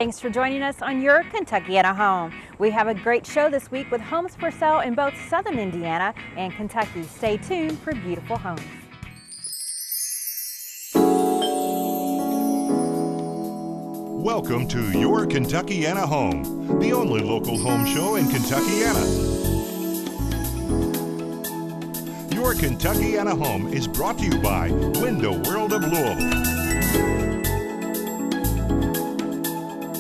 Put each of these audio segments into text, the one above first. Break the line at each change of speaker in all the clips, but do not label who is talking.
Thanks for joining us on your Kentuckiana Home. We have a great show this week with homes for sale in both southern Indiana and Kentucky. Stay tuned for beautiful homes.
Welcome to Your Kentuckiana Home, the only local home show in Kentuckiana. Your Kentuckiana Home is brought to you by Window World of Louisville.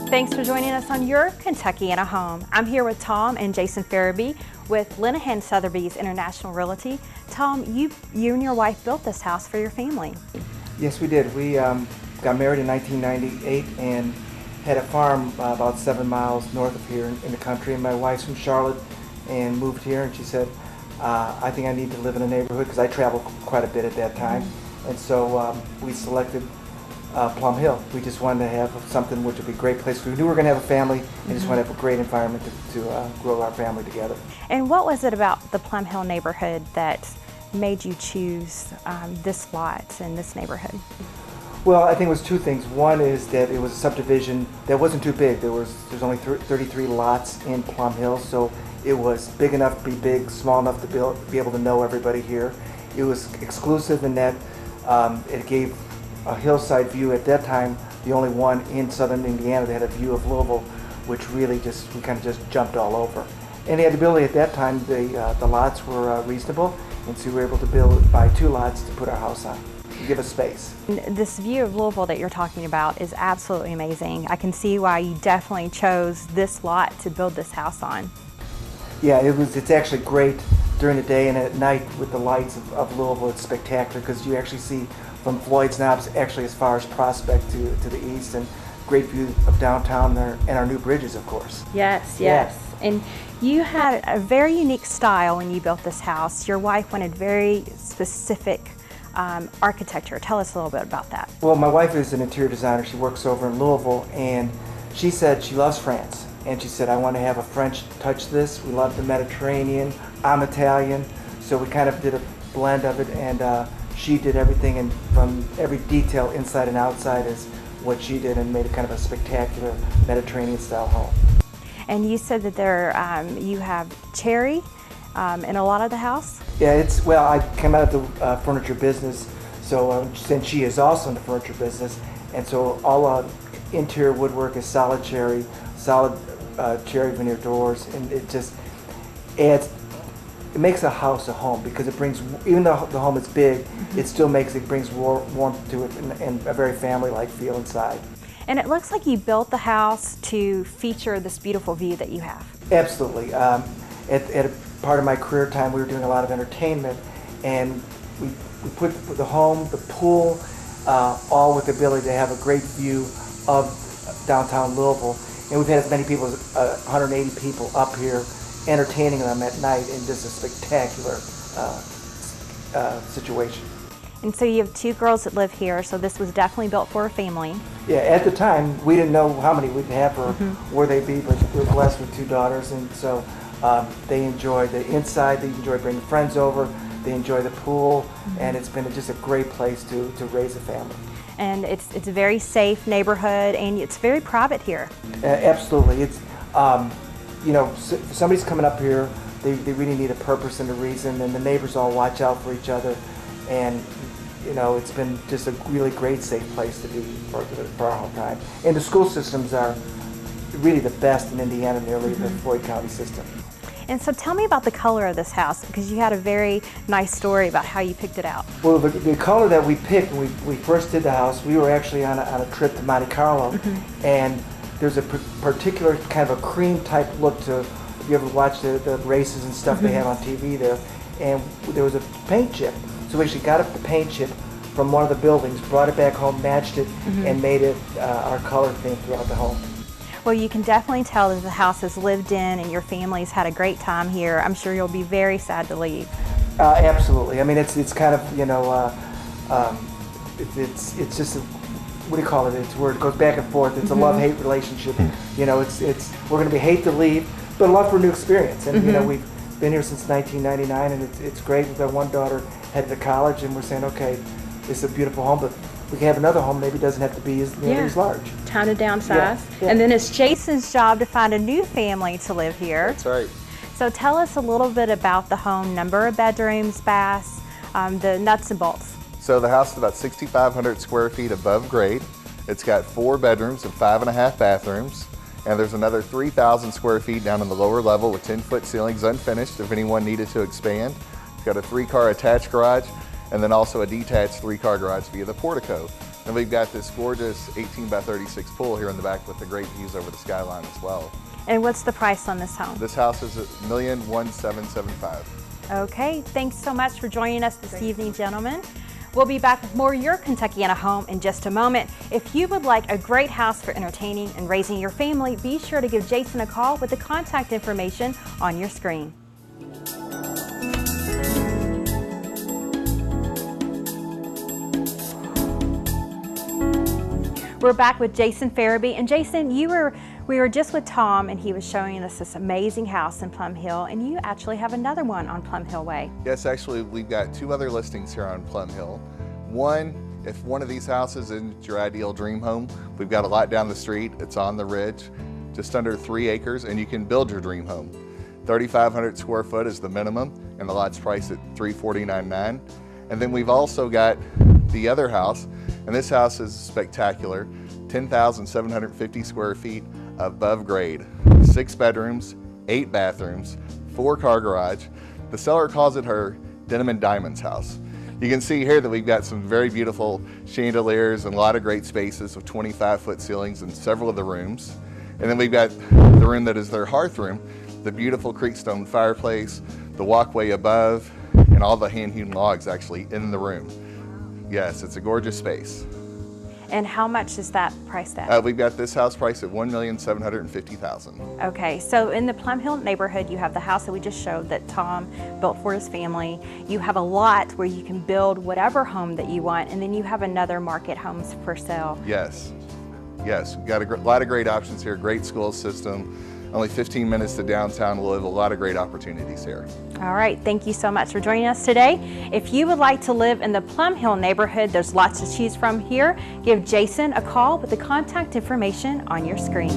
Thanks for joining us on your Kentuckiana Home. I'm here with Tom and Jason Farabee with Linehan Sotheby's International Realty. Tom, you and your wife built this house for your family.
Yes, we did. We got married in 1998 and had a farm about 7 miles north of here in the country. And my wife's from Charlotte and moved here, and she said, I think I need to live in a neighborhood because I traveled quite a bit at that time. And so we selected Plum Hill. We just wanted to have something which would be a great place. We knew we were going to have a family and just wanted to have a great environment to grow our family together.
And what was it about the Plum Hill neighborhood that made you choose this lot in this neighborhood?
Well, I think it was two things. One is that it was a subdivision that wasn't too big. There's only 33 lots in Plum Hill, so it was big enough to be big, small enough to be able to know everybody here. It was exclusive in that it gave a hillside view at that time, the only one in southern Indiana that had a view of Louisville, which really we kind of just jumped all over. And the ability at that time, the lots were reasonable, and so we were able to buy 2 lots to put our house on, to give us space.
This view of Louisville that you're talking about is absolutely amazing. I can see why you definitely chose this lot to build this house on.
Yeah, it's actually great during the day, and at night with the lights of Louisville, it's spectacular because you actually see from Floyd's Knobs actually as far as Prospect to the east, and great view of downtown there, and our new bridges, of course.
Yes. And you had a very unique style when you built this house. Your wife wanted very specific architecture. Tell us a little bit about that.
Well, my wife is an interior designer. She works over in Louisville, and she said she loves France. And she said, I want to have a French touch to this. We love the Mediterranean. I'm Italian. So we kind of did a blend of it, and she did everything, and from every detail inside and outside is what she did, and made it kind of a spectacular Mediterranean style home.
And you said that you have cherry in a lot of the house?
Yeah, well, I came out of the furniture business, so since she is also in the furniture business, and so all interior woodwork is solid cherry veneer doors, and it just adds. It makes a house a home because it brings, even though the home is big, it still brings warmth to it and a very family-like feel inside.
And it looks like you built the house to feature this beautiful view that you have.
Absolutely. At a part of my career time, we were doing a lot of entertainment, and we put the home, the pool, all with the ability to have a great view of downtown Louisville. And we've had as many people as 180 people up here entertaining them at night in just a spectacular situation.
And so you have 2 girls that live here, so this was definitely built for a family.
Yeah, at the time, we didn't know how many we'd have or where they'd be, but we were blessed with 2 daughters, and so they enjoy the inside, they enjoy bringing friends over, they enjoy the pool, and it's been just a great place to raise a family.
And it's a very safe neighborhood, and it's very private here.
Absolutely. It's if somebody's coming up here, they really need a purpose and a reason, and the neighbors all watch out for each other, and it's been just a really great safe place to be for our whole time. And the school systems are really the best in Indiana, nearly the Floyd County system.
And so tell me about the color of this house, because you had a very nice story about how you picked it out.
Well, the color that we picked when we first did the house, we were actually on a trip to Monte Carlo, and there's a particular kind of a cream type look to, if you ever watch the races and stuff they have on TV there, and there was a paint chip. So we actually got up the paint chip from one of the buildings, brought it back home, matched it, and made it our color theme throughout the home.
Well, you can definitely tell that the house is lived in and your family's had a great time here. I'm sure you'll be very sad to leave.
Absolutely. I mean, it's kind of, it's just what do you call it? It's where it goes back and forth. It's a love-hate relationship. We're going to be hate to leave, but love for a new experience. And we've been here since 1999, and it's great. We've got one daughter headed to college, and we're saying, okay, this is a beautiful home, but we can have another home. Maybe it doesn't have to be as large.
time to downsize.
Yeah.
And then it's Jason's job to find a new family to live here.
That's right.
So tell us a little bit about the home, number of bedrooms, baths, the nuts and bolts.
So the house is about 6,500 square feet above grade. It's got 4 bedrooms and 5.5 bathrooms. And there's another 3,000 square feet down in the lower level with 10-foot ceilings unfinished if anyone needed to expand. It's got a 3-car attached garage and then also a detached 3-car garage via the portico. And we've got this gorgeous 18 by 36 pool here in the back with the great views over the skyline as well.
And what's the price on this home?
This house is at $1,1775,000.
Okay, thanks so much for joining us this evening, gentlemen. We'll be back with more Your Kentuckiana Home in just a moment. If you would like a great house for entertaining and raising your family, be sure to give Jason a call with the contact information on your screen. We're back with Jason Farabee. And Jason, we were just with Tom and he was showing us this amazing house in Plum Hill, and you actually have another one on Plum Hill Way.
Yes, actually we've got 2 other listings here on Plum Hill. One, if one of these houses isn't your ideal dream home, we've got a lot down the street. It's on the ridge, just under 3 acres, and you can build your dream home. 3,500 square foot is the minimum, and the lot's priced at $349,900. And then we've also got the other house, and this house is spectacular. 10,750 square feet above grade, 6 bedrooms, 8 bathrooms, 4-car garage. The seller calls it her Denim and Diamonds house. You can see here that we've got some very beautiful chandeliers and a lot of great spaces with 25-foot ceilings in several of the rooms. And then we've got the room that is their hearth room, the beautiful creekstone fireplace, the walkway above, and all the hand-hewn logs actually in the room. Yes, it's a gorgeous space.
And how much is that priced at?
We've got this house priced at $1,750,000.
Okay, so in the Plum Hill neighborhood, you have the house that we just showed that Tom built for his family. You have a lot where you can build whatever home that you want, and then you have another market homes for sale.
Yes, yes, we've got a lot of great options here, great school system, only 15 minutes to downtown Louisville, a lot of great opportunities here.
All right, thank you so much for joining us today. If you would like to live in the Plum Hill neighborhood, there's lots to choose from here. Give Jason a call with the contact information on your screen.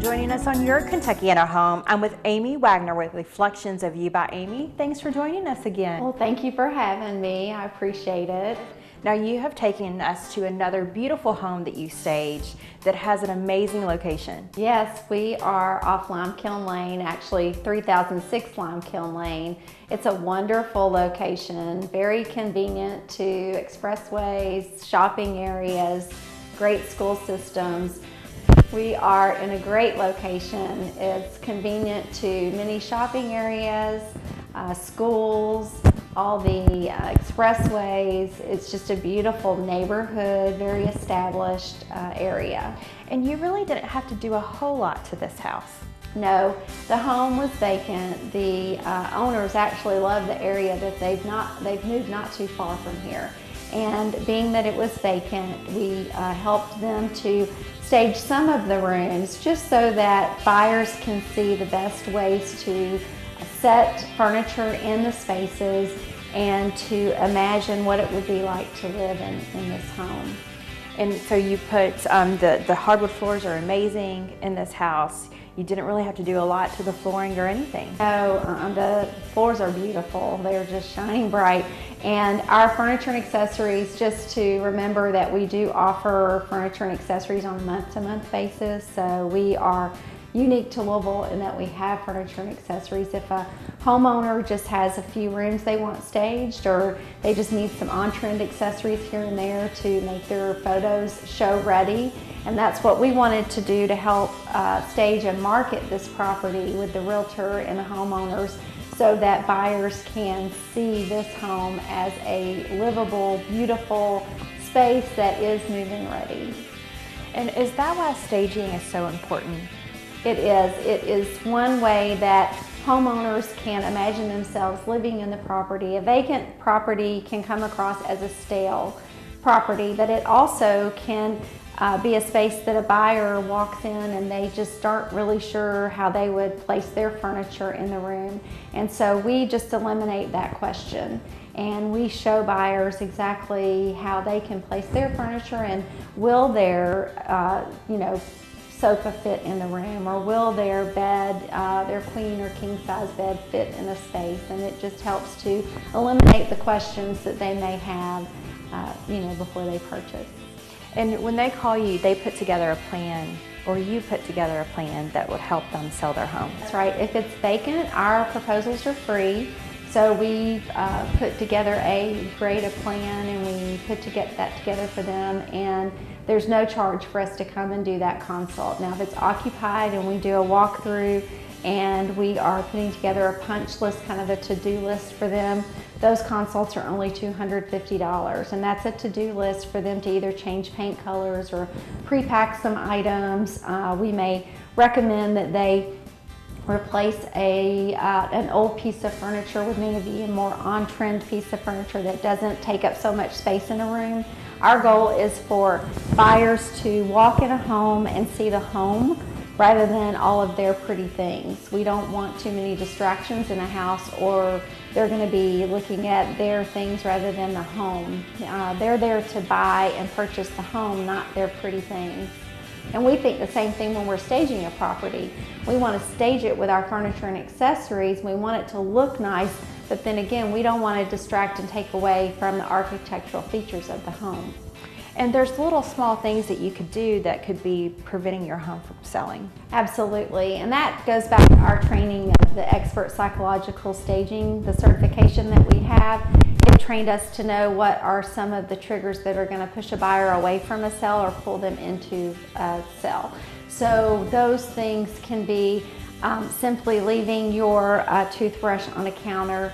Joining us on Your Kentuckiana Home. I'm with Amy Wagner with Reflections of You by Amy. Thanks for joining us again.
Well, thank you for having me. I appreciate it.
Now you have taken us to another beautiful home that you staged that has an amazing location.
Yes, we are off Limekiln Lane, actually 3006 Limekiln Lane. It's a wonderful location, very convenient to expressways, shopping areas, great school systems. We are in a great location. It's convenient to many shopping areas, schools, all the expressways. It's just a beautiful neighborhood, very established area.
And you really didn't have to do a whole lot to this house.
No, the home was vacant. The owners actually love the area that they've moved not too far from here. And being that it was vacant, we helped them to stage some of the rooms just so that buyers can see the best ways to set furniture in the spaces and to imagine what it would be like to live in this home.
And so you put, the hardwood floors are amazing in this house. You didn't really have to do a lot to the flooring or anything.
No, the floors are beautiful. They're just shining bright. And our furniture and accessories, just to remember that we do offer furniture and accessories on a month-to-month basis. So we are unique to Louisville in that we have furniture and accessories. If a homeowner just has a few rooms they want staged, or they just need some on-trend accessories here and there to make their photos show ready, and that's what we wanted to do to help stage and market this property with the realtor and the homeowners, so that buyers can see this home as a livable, beautiful space that is move-in ready.
And is that why staging is so important?
It is. It is one way that homeowners can imagine themselves living in the property. A vacant property can come across as a stale property, but it also can be a space that a buyer walks in and they just aren't really sure how they would place their furniture in the room. And so we just eliminate that question, and we show buyers exactly how they can place their furniture, and will their sofa fit in the room, or will their bed, their queen or king size bed, fit in a space. And it just helps to eliminate the questions that they may have before they purchase.
And when they call you, they put together a plan, or you put together a plan that would help them sell their home.
That's right. If it's vacant, our proposals are free. So we put together a plan, and we put that together for them, and there's no charge for us to come and do that consult. Now, if it's occupied and we do a walkthrough and we are putting together a punch list, kind of a to-do list for them, those consults are only $250, and that's a to-do list for them to either change paint colors or pre-pack some items. We may recommend that they replace an old piece of furniture with maybe a more on-trend piece of furniture that doesn't take up so much space in a room. Our goal is for buyers to walk in a home and see the home rather than all of their pretty things. We don't want too many distractions in a house, or they're going to be looking at their things rather than the home. They're there to buy and purchase the home, not their pretty things. And we think the same thing when we're staging a property. We want to stage it with our furniture and accessories. We want it to look nice, but then again, we don't want to distract and take away from the architectural features of the home.
And there's little small things that you could do that could be preventing your home from selling.
Absolutely, and that goes back to our training of the expert psychological staging, the certification that we have. It trained us to know what are some of the triggers that are going to push a buyer away from a sale or pull them into a sale. So those things can be simply leaving your toothbrush on a counter,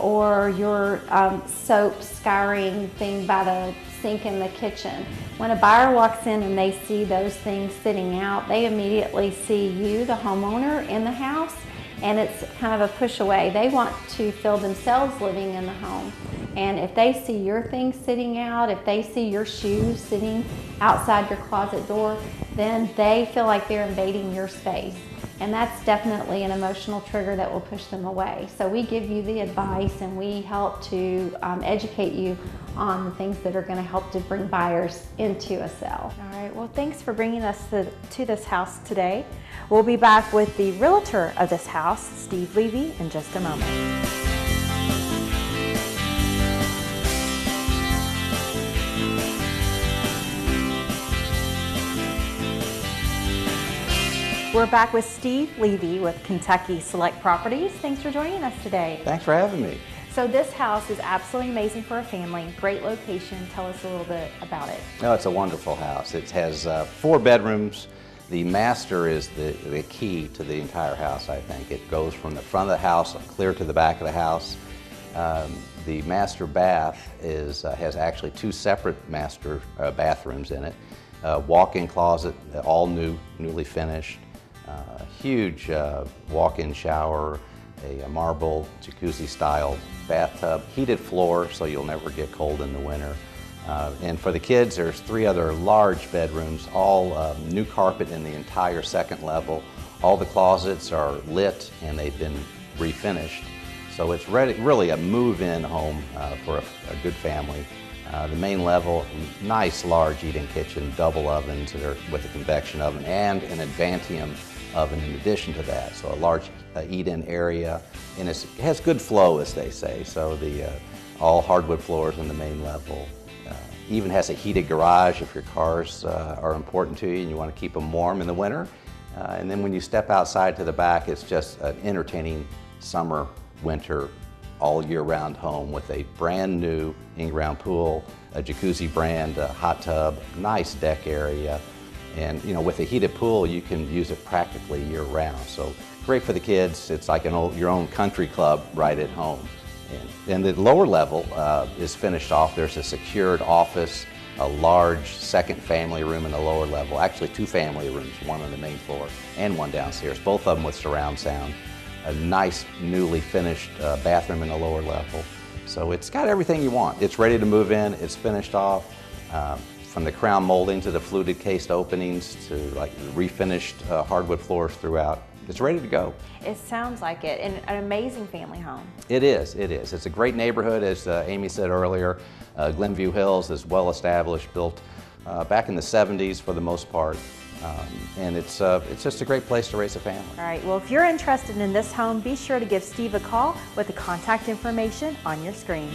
or your soap scouring thing by the sink in the kitchen. When a buyer walks in and they see those things sitting out, they immediately see you, the homeowner, in the house, and it's kind of a push away. They want to feel themselves living in the home. And if they see your things sitting out, if they see your shoes sitting outside your closet door, then they feel like they're invading your space. And that's definitely an emotional trigger that will push them away. So we give you the advice, and we help to educate you on the things that are going to help to bring buyers into a sale.
All right, well, thanks for bringing us to this house today. We'll be back with the realtor of this house, Steve Levy, in just a moment. We're back with Steve Levy with Kentucky Select Properties. Thanks for joining us today.
Thanks for having me.
So this house is absolutely amazing for a family. Great location. Tell us a little bit about it.
Oh, it's a wonderful house. It has 4 bedrooms. The master is the key to the entire house, I think. It goes from the front of the house clear to the back of the house. The master bath has actually 2 separate master bathrooms in it. Walk-in closet, all newly finished. Huge walk-in shower, a marble jacuzzi-style bathtub, heated floor so you'll never get cold in the winter. And for the kids, there's 3 other large bedrooms, all new carpet in the entire 2nd level. All the closets are lit and they've been refinished. So it's really a move-in home for a good family. The main level, nice large eat-in kitchen, double ovens with a convection oven and an Advantium oven in addition to that. So a large eat-in area, and it has good flow, as they say. So all hardwood floors in the main level. Even has a heated garage if your cars are important to you and you want to keep them warm in the winter. And then when you step outside to the back, it's just an entertaining summer, winter, all year-round home with a brand new in-ground pool, a jacuzzi brand, a hot tub, nice deck area. And with a heated pool, you can use it practically year-round. So great for the kids. It's like your own country club right at home. And the lower level is finished off. There's a secured office, a large second family room in the lower level, actually 2 family rooms, one on the main floor and one downstairs, both of them with surround sound. A nice newly finished bathroom in the lower level. So it's got everything you want. It's ready to move in, it's finished off. From the crown molding to the fluted cased openings to like refinished hardwood floors throughout. It's ready to go.
It sounds like it, and an amazing family home.
It is, it is. It's a great neighborhood, as Amy said earlier. Glenview Hills is well established, built back in the 70s for the most part. And it's just a great place to raise a family.
All right, well, if you're interested in this home, be sure to give Steve a call with the contact information on your screen.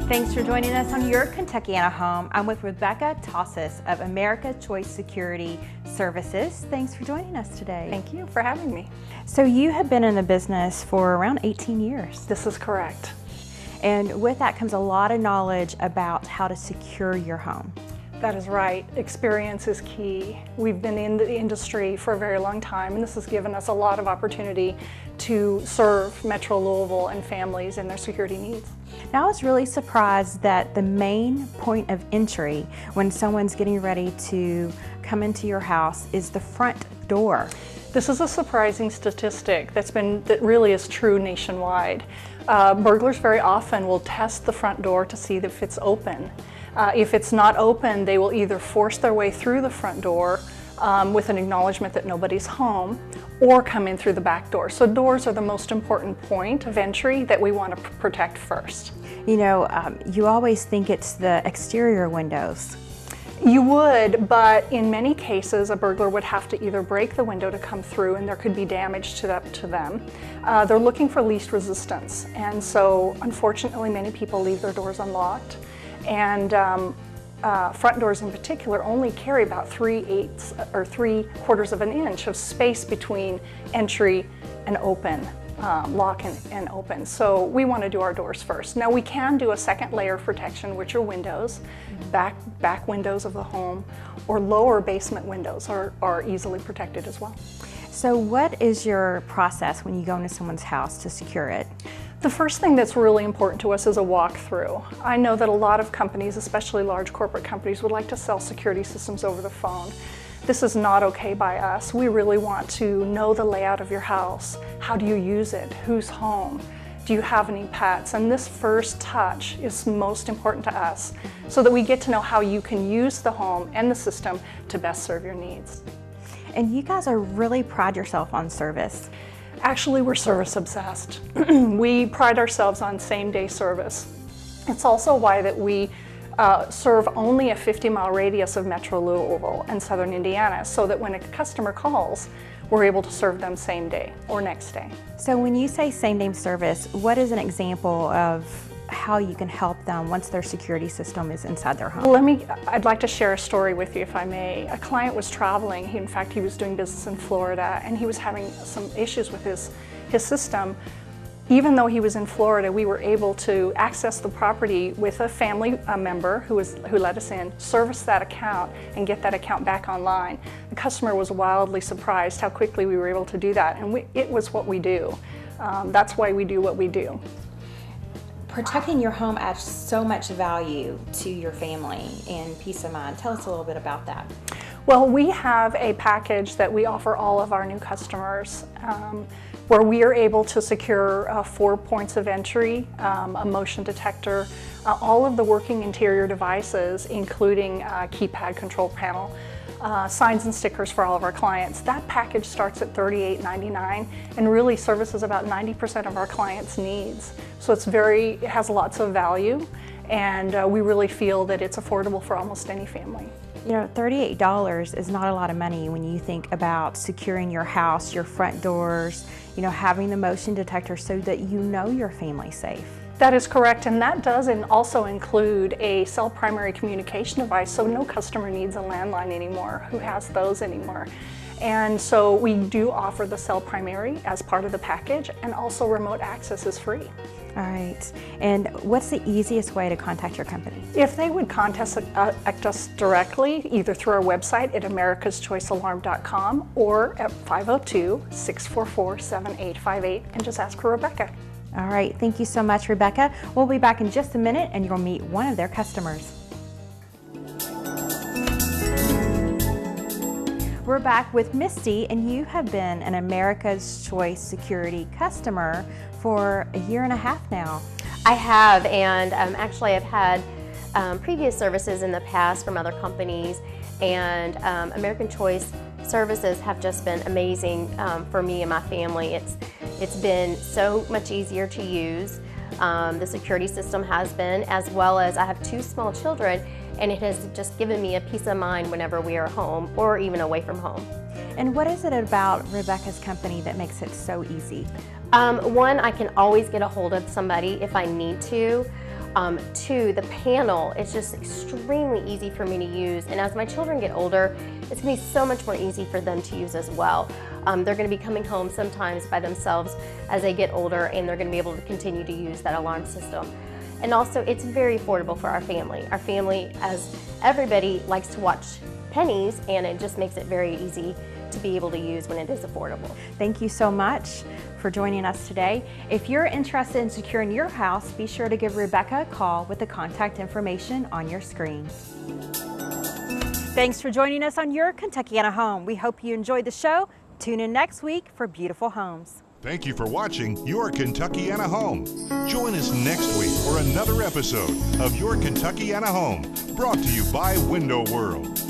Thanks for joining us on Your Kentuckiana Home. I'm with Rebecca Tossis of America Choice Security Services. Thanks for joining us today.
Thank you for having me.
So you have been in the business for around 18 years.
This is correct.
And with that comes a lot of knowledge about how to secure your home.
That is right. Experience is key. We've been in the industry for a very long time, and this has given us a lot of opportunity to serve Metro Louisville and families in their security needs.
Now, I was really surprised that the main point of entry when someone's getting ready to come into your house is the front door.
This is a surprising statistic that really is true nationwide. Burglars very often will test the front door to see if it's open. If it's not open, they will either force their way through the front door with an acknowledgement that nobody's home, or come in through the back door. So doors are the most important point of entry that we want to protect first.
You know, you always think it's the exterior windows.
You would, but in many cases, a burglar would have to either break the window to come through, and there could be damage to them. They're looking for least resistance, and so unfortunately many people leave their doors unlocked. And front doors in particular only carry about 3/8 or 3/4 of an inch of space between entry and open, lock and open. So we want to do our doors first. Now we can do a second layer of protection, which are windows, back windows of the home, or lower basement windows are easily protected as well.
So what is your process when you go into someone's house to secure it?
The first thing that's really important to us is a walkthrough. I know that a lot of companies, especially large corporate companies, would like to sell security systems over the phone. This is not okay by us. We really want to know the layout of your house. How do you use it? Who's home? Do you have any pets? And this first touch is most important to us so that we get to know how you can use the home and the system to best serve your needs.
And you guys are really pride yourself on service.
Actually, we're service obsessed. We pride ourselves on same-day service. It's also why that we serve only a 50-mile radius of Metro Louisville and Southern Indiana, so that when a customer calls, we're able to serve them same day or next day.
So when you say same-day service, what is an example of how you can help them once their security system is inside their home?
I'd like to share a story with you, if I may. A client was traveling. In fact, he was doing business in Florida, and he was having some issues with his system. Even though he was in Florida, we were able to access the property with a family member who let us in, service that account, and get that account back online. The customer was wildly surprised how quickly we were able to do that, and it was what we do. That's why we do what we do.
Protecting your home adds so much value to your family and peace of mind. Tell us a little bit about that.
Well, we have a package that we offer all of our new customers where we are able to secure 4 points of entry, a motion detector, all of the working interior devices, including a keypad control panel, signs and stickers for all of our clients. That package starts at $38.99 and really services about 90% of our clients' needs. So it has lots of value, and we really feel that it's affordable for almost any family.
You know, $38 is not a lot of money when you think about securing your house, your front doors, you know, having the motion detector so that you know your family's safe.
That is correct, and that does also include a cell primary communication device, so no customer needs a landline anymore. Who has those anymore? And so we do offer the cell primary as part of the package, and also remote access is free.
All right. And what's the easiest way to contact your company?
If they would contact us directly, either through our website at americaschoicealarm.com or at 502-644-7858, and just ask for Rebecca.
All right. Thank you so much, Rebecca. We'll be back in just a minute, and you'll meet one of their customers. We're back with Misty, and you have been an America's Choice Security customer for a year and a half now.
I have, and actually I've had previous services in the past from other companies, and American Choice services have just been amazing for me and my family. It's been so much easier to use. The security system has been, as well as I have 2 small children, and it has just given me a peace of mind whenever we are home or even away from home.
And what is it about Rebecca's company that makes it so easy?
One, I can always get a hold of somebody if I need to. 2, the panel is just extremely easy for me to use, and as my children get older, it's going to be so much more easy for them to use as well. They're going to be coming home sometimes by themselves as they get older, and they're going to be able to continue to use that alarm system. And also, it's very affordable for our family. Our family, as everybody, likes to watch pennies, and it just makes it very easy to be able to use when it is affordable.
Thank you so much for joining us today. If you're interested in securing your house, be sure to give Rebecca a call with the contact information on your screen. Thanks for joining us on Your Kentuckiana Home. We hope you enjoyed the show. Tune in next week for beautiful homes.
Thank you for watching Your Kentuckiana Home. Join us next week for another episode of Your Kentuckiana Home, brought to you by Window World.